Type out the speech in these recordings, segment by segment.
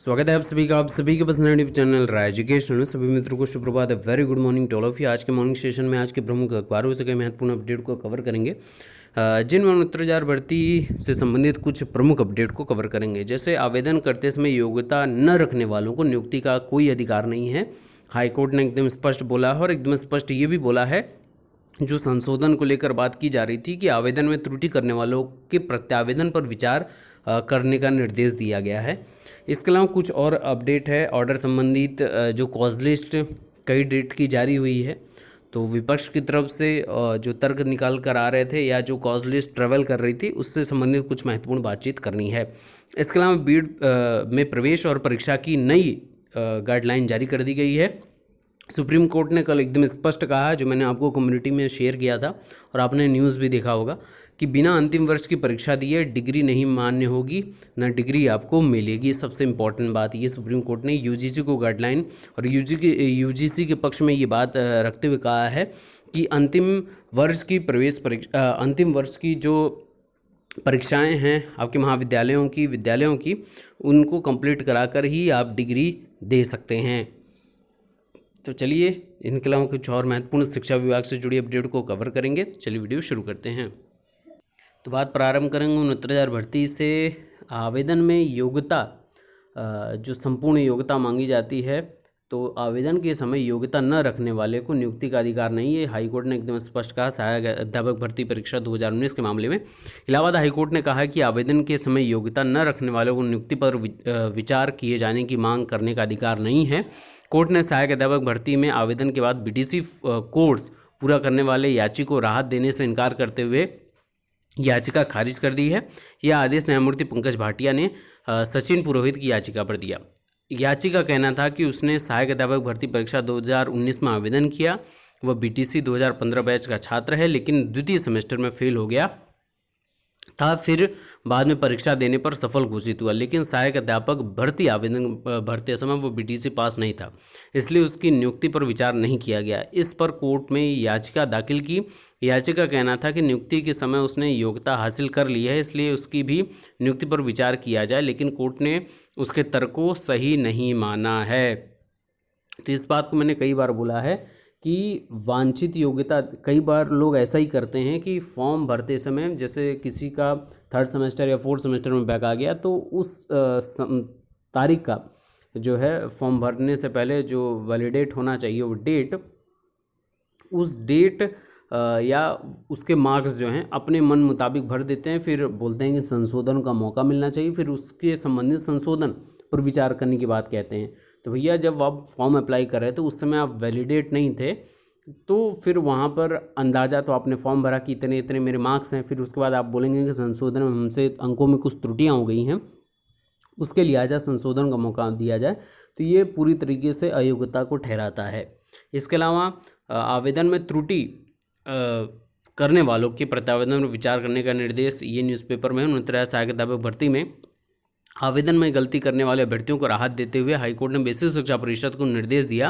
स्वागत है आप सभी के पसंद यूट्यूब चैनल राय एजुकेशन में। सभी मित्रों को सुप्रभात है। Very good morning to all of you. आज के मॉर्निंग सेशन में आज के प्रमुख अखबारों से कई महत्वपूर्ण अपडेट को कवर करेंगे, जिनमें उत्तर हजार भर्ती से संबंधित कुछ प्रमुख अपडेट को कवर करेंगे। जैसे आवेदन करते समय योग्यता न रखने वालों को नियुक्ति का कोई अधिकार नहीं है, हाईकोर्ट ने एकदम स्पष्ट बोला है। और एकदम स्पष्ट ये भी बोला है, जो संशोधन को लेकर बात की जा रही थी कि आवेदन में त्रुटि करने वालों के प्रत्यावेदन पर विचार करने का निर्देश दिया गया है। इसके अलावा कुछ और अपडेट है। ऑर्डर संबंधित जो कॉज लिस्ट कई डेट की जारी हुई है, तो विपक्ष की तरफ से जो तर्क निकाल कर आ रहे थे या जो कॉज लिस्ट ट्रेवल कर रही थी, उससे संबंधित कुछ महत्वपूर्ण बातचीत करनी है। इसके अलावा बीड में प्रवेश और परीक्षा की नई गाइडलाइन जारी कर दी गई है। सुप्रीम कोर्ट ने कल एकदम स्पष्ट कहा, जो मैंने आपको कम्युनिटी में शेयर किया था और आपने न्यूज़ भी देखा होगा, कि बिना अंतिम वर्ष की परीक्षा दिए डिग्री नहीं मान्य होगी, ना डिग्री आपको मिलेगी। सबसे इम्पॉर्टेंट बात ये सुप्रीम कोर्ट ने यूजीसी को गाइडलाइन और यूजीसी के पक्ष में ये बात रखते हुए कहा है कि अंतिम वर्ष की प्रवेश परीक्षा, अंतिम वर्ष की जो परीक्षाएं हैं आपके महाविद्यालयों की, विद्यालयों की, उनको कंप्लीट कराकर ही आप डिग्री दे सकते हैं। तो चलिए, इनके अलावा कुछ और महत्वपूर्ण शिक्षा विभाग से जुड़ी अपडेट को कवर करेंगे। चलिए वीडियो शुरू करते हैं। तो बात प्रारंभ करेंगे 69,000 भर्ती से। आवेदन में योग्यता, जो संपूर्ण योग्यता मांगी जाती है, तो आवेदन के समय योग्यता न रखने वाले को नियुक्ति का अधिकार नहीं है। हाईकोर्ट ने एकदम स्पष्ट कहा सहायक अध्यापक भर्ती परीक्षा 2019 के मामले में। इलाहाबाद हाईकोर्ट ने कहा कि आवेदन के समय योग्यता न रखने वालों को नियुक्ति पर विचार किए जाने की मांग करने का अधिकार नहीं है। कोर्ट ने सहायक अध्यापक भर्ती में आवेदन के बाद बीटीसी कोर्स पूरा करने वाले याची को राहत देने से इनकार करते हुए याचिका खारिज कर दी है। यह आदेश न्यायमूर्ति पंकज भाटिया ने सचिन पुरोहित की याचिका पर दिया। याची का कहना था कि उसने सहायक अध्यापक भर्ती परीक्षा 2019 में आवेदन किया। वह बीटीसी 2015 बैच का छात्र है, लेकिन द्वितीय सेमेस्टर में फेल हो गया था। फिर बाद में परीक्षा देने पर सफल घोषित हुआ, लेकिन सहायक अध्यापक भर्ती आवेदन भरते समय वो बीटीसी पास नहीं था, इसलिए उसकी नियुक्ति पर विचार नहीं किया गया। इस पर कोर्ट में याचिका दाखिल की। याचिका कहना था कि नियुक्ति के समय उसने योग्यता हासिल कर ली है, इसलिए उसकी भी नियुक्ति पर विचार किया जाए, लेकिन कोर्ट ने उसके तर्क को सही नहीं माना है। तो इस बात को मैंने कई बार बोला है कि वांछित योग्यता, कई बार लोग ऐसा ही करते हैं कि फॉर्म भरते समय, जैसे किसी का 3rd सेमेस्टर या 4th सेमेस्टर में बैक आ गया, तो उस तारीख का जो है फॉर्म भरने से पहले जो वैलिडेट होना चाहिए वो डेट, उस डेट या उसके मार्क्स जो हैं अपने मन मुताबिक भर देते हैं। फिर बोलते हैं कि संशोधन का मौका मिलना चाहिए, फिर उसके संबंधित संशोधन पर विचार करने की बात कहते हैं। तो भैया, जब आप फॉर्म अप्लाई कर रहे थे उस समय आप वैलिडेट नहीं थे, तो फिर वहाँ पर अंदाज़ा तो आपने फॉर्म भरा कि इतने इतने मेरे मार्क्स हैं, फिर उसके बाद आप बोलेंगे कि संशोधन में हमसे अंकों में कुछ त्रुटियाँ हो गई हैं, उसके लिहाजा संशोधन का मौका दिया जाए, तो ये पूरी तरीके से अयोग्यता को ठहराता है। इसके अलावा आवेदन में त्रुटि करने वालों के प्रत्यावेदन पर विचार करने का निर्देश ये न्यूज़पेपर में 69,000 सहायक अध्यापक भर्ती में आवेदन में गलती करने वाले अभ्यर्थियों को राहत देते हुए हाईकोर्ट ने बेसिक शिक्षा परिषद को निर्देश दिया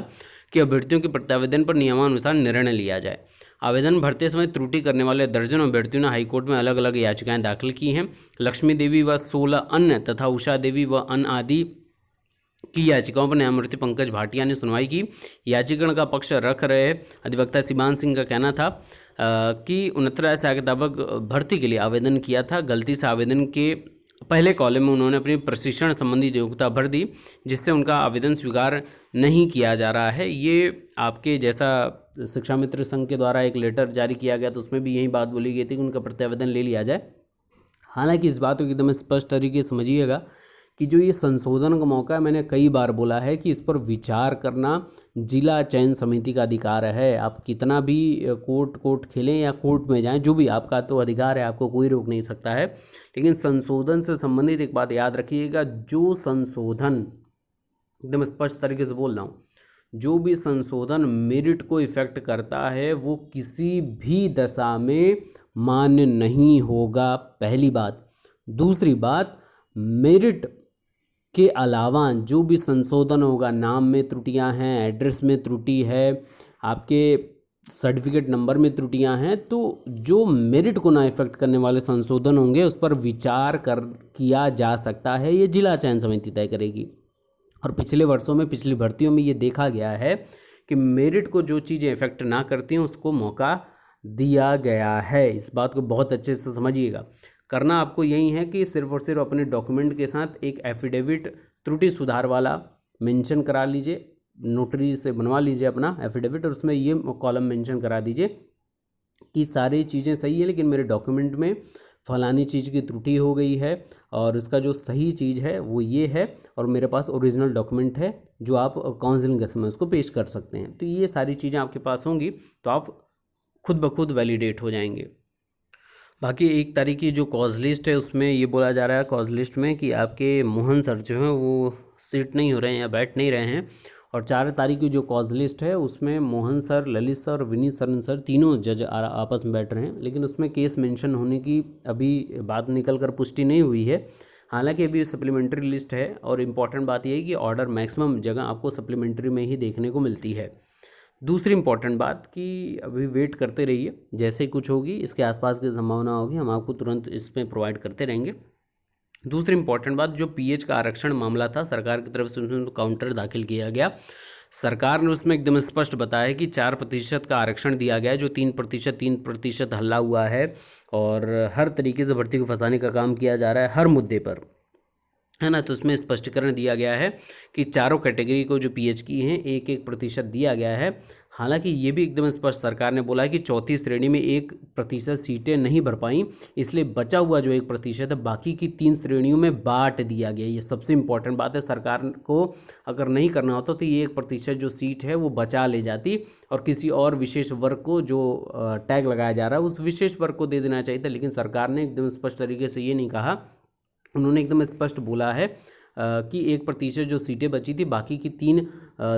कि अभ्यर्थियों के प्रत्यावेदन पर नियमानुसार निर्णय लिया जाए। आवेदन भरते समय त्रुटि करने वाले दर्जनों अभ्यर्थियों ने हाईकोर्ट में अलग अलग याचिकाएं दाखिल की हैं। लक्ष्मी देवी व 16 अन्य तथा उषा देवी व अन्य आदि की याचिकाओं पर न्यायमूर्ति पंकज भाटिया ने सुनवाई की। याचिकरण का पक्ष रख रहे अधिवक्ता शिवान सिंह का कहना था कि 69,000 सहायक अध्यापक भर्ती के लिए आवेदन किया था। गलती से आवेदन के पहले कॉलम में उन्होंने अपनी प्रशिक्षण संबंधी योग्यता भर दी, जिससे उनका आवेदन स्वीकार नहीं किया जा रहा है। ये आपके जैसा शिक्षा मित्र संघ के द्वारा एक लेटर जारी किया गया, तो उसमें भी यही बात बोली गई थी कि उनका प्रत्यावेदन ले लिया जाए। हालांकि इस बात को एकदम स्पष्ट तरीके से समझिएगा कि जो ये संशोधन का मौका है, मैंने कई बार बोला है कि इस पर विचार करना जिला चयन समिति का अधिकार है। आप कितना भी कोर्ट खेलें या कोर्ट में जाएं, जो भी आपका तो अधिकार है, आपको कोई रोक नहीं सकता है। लेकिन संशोधन से संबंधित एक बात याद रखिएगा, जो संशोधन, एकदम स्पष्ट तरीके से बोल रहा हूँ, जो भी संशोधन मेरिट को इफेक्ट करता है वो किसी भी दशा में मान्य नहीं होगा, पहली बात। दूसरी बात, मेरिट के अलावा जो भी संशोधन होगा, नाम में त्रुटियां हैं, एड्रेस में त्रुटि है, आपके सर्टिफिकेट नंबर में त्रुटियां हैं, तो जो मेरिट को ना इफेक्ट करने वाले संशोधन होंगे उस पर विचार किया जा सकता है। ये जिला चयन समिति तय करेगी। और पिछले वर्षों में पिछली भर्तियों में ये देखा गया है कि मेरिट को जो चीज़ें इफेक्ट ना करती हैं उसको मौका दिया गया है। इस बात को बहुत अच्छे से समझिएगा। करना आपको यही है कि सिर्फ और सिर्फ अपने डॉक्यूमेंट के साथ एक एफिडेविट त्रुटि सुधार वाला मेंशन करा लीजिए, नोटरी से बनवा लीजिए अपना एफिडेविट, और उसमें ये कॉलम मेंशन करा दीजिए कि सारी चीज़ें सही है लेकिन मेरे डॉक्यूमेंट में फलानी चीज़ की त्रुटि हो गई है और इसका जो सही चीज़ है वो ये है और मेरे पास ओरिजिनल डॉक्यूमेंट है जो आप काउंसलिंग के समय उसको पेश कर सकते हैं। तो ये सारी चीज़ें आपके पास होंगी तो आप खुद ब खुद वैलिडेट हो जाएंगे। बाकी 1 तारीख की जो कॉज लिस्ट है उसमें ये बोला जा रहा है कॉज लिस्ट में कि आपके मोहन सर जो हैं वो सीट नहीं हो रहे हैं या बैठ नहीं रहे हैं, और 4 तारीख की जो कॉज लिस्ट है उसमें Mohan sir, Lalit sir, Vineet Saran sir तीनों जज आपस में बैठ रहे हैं, लेकिन उसमें केस मेंशन होने की अभी बात निकल कर पुष्टि नहीं हुई है। हालांकि अभी सप्लीमेंट्री लिस्ट है और इम्पॉर्टेंट बात यह है कि ऑर्डर मैक्सिमम जगह आपको सप्लीमेंट्री में ही देखने को मिलती है। दूसरी इम्पॉर्टेंट बात कि अभी वेट करते रहिए, जैसे ही कुछ होगी इसके आसपास की संभावना होगी हम आपको तुरंत इसमें प्रोवाइड करते रहेंगे। दूसरी इंपॉर्टेंट बात, जो पीएच का आरक्षण मामला था सरकार की तरफ से उसमें काउंटर दाखिल किया गया। सरकार ने उसमें एकदम स्पष्ट बताया कि 4% का आरक्षण दिया गया है, जो 3% हल्ला हुआ है और हर तरीके से भर्ती को फंसाने का काम किया जा रहा है हर मुद्दे पर, है ना। तो उसमें स्पष्टीकरण दिया गया है कि चारों कैटेगरी को जो पीएच की हैं 1% दिया गया है। हालांकि ये भी एकदम स्पष्ट सरकार ने बोला है कि चौथी श्रेणी में 1% सीटें नहीं भर पाई, इसलिए बचा हुआ जो 1% है बाकी की 3 श्रेणियों में बांट दिया गया। ये सबसे इंपॉर्टेंट बात है। सरकार को अगर नहीं करना होता तो ये 1% जो सीट है वो बचा ले जाती और किसी और विशेष वर्ग को जो टैग लगाया जा रहा है उस विशेष वर्ग को दे देना चाहिए था, लेकिन सरकार ने एकदम स्पष्ट तरीके से ये नहीं कहा। उन्होंने एकदम स्पष्ट बोला है कि 1% जो सीटें बची थी बाकी की 3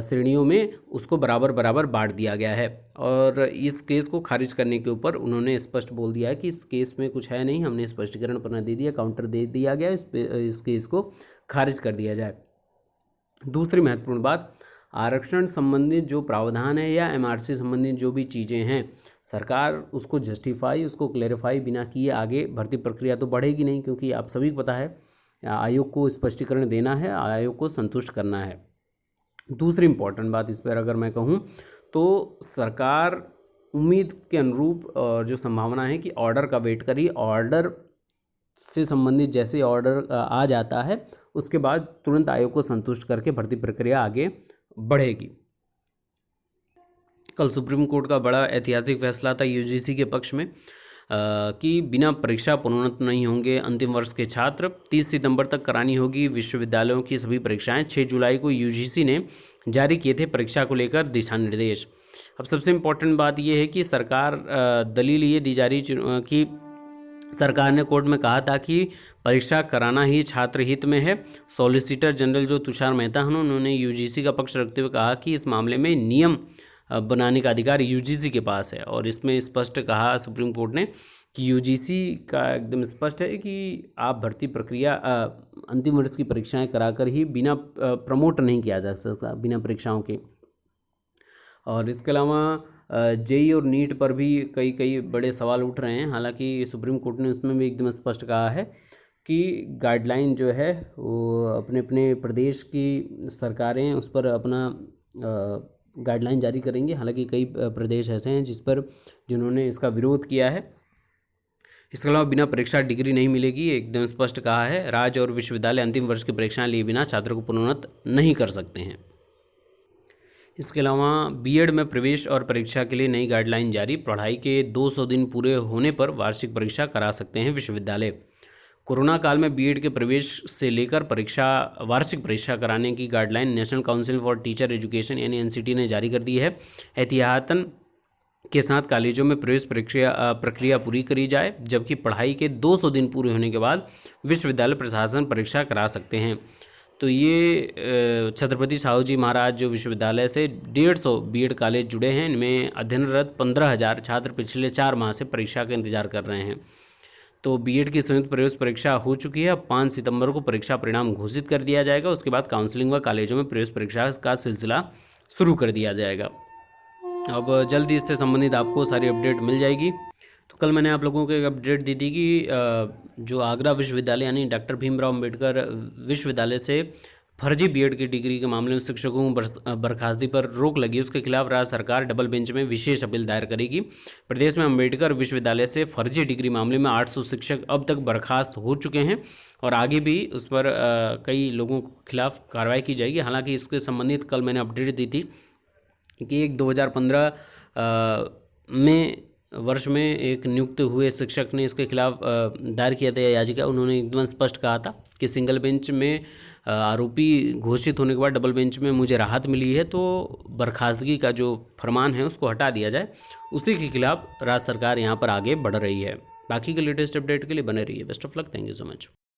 श्रेणियों में उसको बराबर बराबर बांट दिया गया है। और इस केस को खारिज करने के ऊपर उन्होंने स्पष्ट बोल दिया है कि इस केस में कुछ है नहीं, हमने स्पष्टीकरण पन्ना दे दिया, काउंटर दे दिया गया, इस केस को खारिज कर दिया जाए। दूसरी महत्वपूर्ण बात, आरक्षण संबंधित जो प्रावधान है या एमआरसी संबंधित जो भी चीज़ें हैं सरकार उसको जस्टिफाई, उसको क्लेरिफाई बिना किए आगे भर्ती प्रक्रिया तो बढ़ेगी नहीं, क्योंकि आप सभी को पता है आयोग को स्पष्टीकरण देना है, आयोग को संतुष्ट करना है। दूसरी इम्पॉर्टेंट बात इस पर अगर मैं कहूँ तो सरकार उम्मीद के अनुरूप जो संभावना है कि ऑर्डर का वेट करिए, ऑर्डर से संबंधित जैसे ऑर्डर आ जाता है उसके बाद तुरंत आयोग को संतुष्ट करके भर्ती प्रक्रिया आगे बढ़ेगी। कल सुप्रीम कोर्ट का बड़ा ऐतिहासिक फैसला था यूजीसी के पक्ष में कि बिना परीक्षा प्रोन्नत नहीं होंगे अंतिम वर्ष के छात्र। 30 सितंबर तक करानी होगी विश्वविद्यालयों की सभी परीक्षाएं। 6 जुलाई को यूजीसी ने जारी किए थे परीक्षा को लेकर दिशा निर्देश। अब सबसे इम्पोर्टेंट बात यह है कि सरकार दलील ये दी जा रही कि सरकार ने कोर्ट में कहा था कि परीक्षा कराना ही छात्र हित में है। सॉलिसिटर जनरल जो तुषार मेहता हैं उन्होंने यूजीसी का पक्ष रखते हुए कहा कि इस मामले में नियम बनाने का अधिकार यूजीसी के पास है, और इसमें स्पष्ट कहा सुप्रीम कोर्ट ने कि यूजीसी का एकदम स्पष्ट है कि आप भर्ती प्रक्रिया अंतिम वर्ष की परीक्षाएं कराकर ही बिना प्रमोट नहीं किया जा सकता बिना परीक्षाओं के। और इसके अलावा जेई और नीट पर भी कई बड़े सवाल उठ रहे हैं। हालांकि सुप्रीम कोर्ट ने उसमें भी एकदम स्पष्ट कहा है कि गाइडलाइन जो है वो अपने अपने प्रदेश की सरकारें उस पर अपना गाइडलाइन जारी करेंगे। हालांकि कई प्रदेश ऐसे हैं जिन्होंने इसका विरोध किया है। इसके अलावा बिना परीक्षा डिग्री नहीं मिलेगी, एकदम स्पष्ट कहा है। राज्य और विश्वविद्यालय अंतिम वर्ष की परीक्षाएं लिए बिना छात्रों को प्रोन्नत नहीं कर सकते हैं। इसके अलावा बीएड में प्रवेश और परीक्षा के लिए नई गाइडलाइन जारी। पढ़ाई के 200 दिन पूरे होने पर वार्षिक परीक्षा करा सकते हैं विश्वविद्यालय। कोरोना काल में बीएड के प्रवेश से लेकर वार्षिक परीक्षा कराने की guideline national council for teacher education यानी एनसीटी ने जारी कर दी है। एहतियातन के साथ कॉलेजों में प्रवेश प्रक्रिया पूरी करी जाए, जबकि पढ़ाई के 200 दिन पूरे होने के बाद विश्वविद्यालय प्रशासन परीक्षा करा सकते हैं। तो ये छत्रपति साहू जी महाराज जो विश्वविद्यालय से 150 बीएड कॉलेज जुड़े हैं, इनमें अध्ययनरत 15,000 छात्र पिछले 4 माह से परीक्षा का इंतजार कर रहे हैं। तो बीएड की संयुक्त प्रवेश परीक्षा हो चुकी है। 5 सितंबर को परीक्षा परिणाम घोषित कर दिया जाएगा। उसके बाद काउंसलिंग व कॉलेजों में प्रवेश परीक्षा का सिलसिला शुरू कर दिया जाएगा। अब जल्दी इससे संबंधित आपको सारी अपडेट मिल जाएगी। तो कल मैंने आप लोगों को एक अपडेट दी थी कि जो आगरा विश्वविद्यालय यानी डॉक्टर भीमराव अम्बेडकर विश्वविद्यालय से फर्जी बीएड की डिग्री के मामले में शिक्षकों को बर्खास्तगी पर रोक लगी, उसके खिलाफ राज्य सरकार डबल बेंच में विशेष अपील दायर करेगी। प्रदेश में अंबेडकर विश्वविद्यालय से फर्जी डिग्री मामले में 800 शिक्षक अब तक बर्खास्त हो चुके हैं और आगे भी उस पर कई लोगों के खिलाफ कार्रवाई की जाएगी। हालांकि इसके संबंधित कल मैंने अपडेट दी थी कि एक 2015 में वर्ष में एक नियुक्त हुए शिक्षक ने इसके खिलाफ दायर किया था याचिका। उन्होंने एकदम स्पष्ट कहा था कि सिंगल बेंच में आरोपी घोषित होने के बाद डबल बेंच में मुझे राहत मिली है, तो बर्खास्तगी का जो फरमान है उसको हटा दिया जाए। उसी के खिलाफ राज्य सरकार यहाँ पर आगे बढ़ रही है। बाकी के लेटेस्ट अपडेट के लिए बने रहिए। Best of luck. Thank you so much.